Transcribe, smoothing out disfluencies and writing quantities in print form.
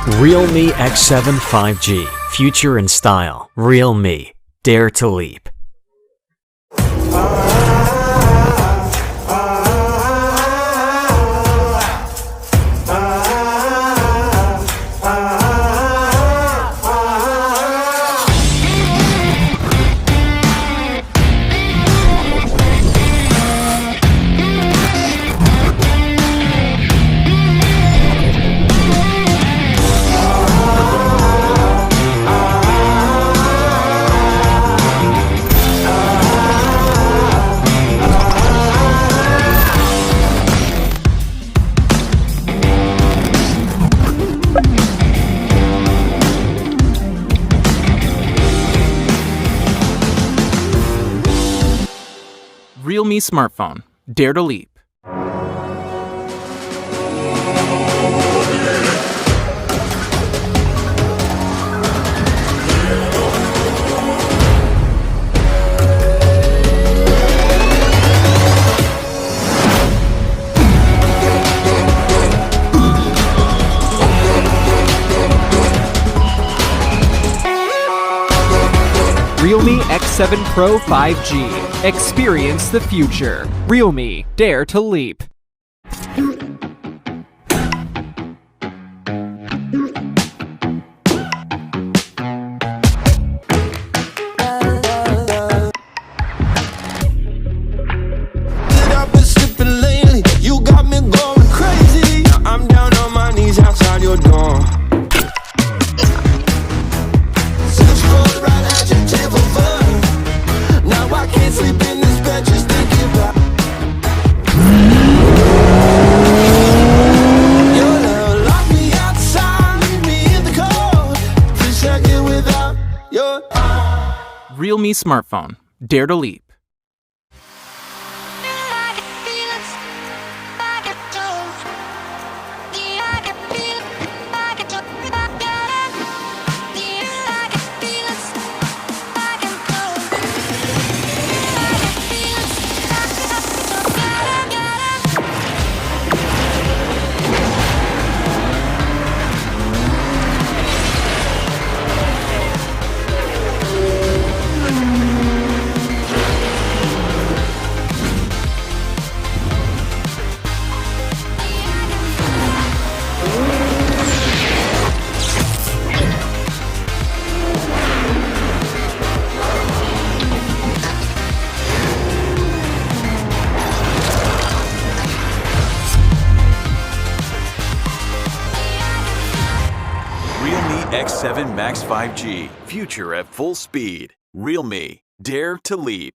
Realme X7 5G. Future in style. Realme. Dare to leap. Realme smartphone. Dare to leap. Realme X7 Pro 5G. Experience the future. Realme, dare to leap. You got me going crazy. I'm down on my knees outside your door. Sleep in this bed, just thinking about your love. Lock me outside, leave me in the cold. Wish I get without your Realme smartphone. Dare to leap. Realme X7 Max 5G. Future at full speed. Realme. Dare to leap.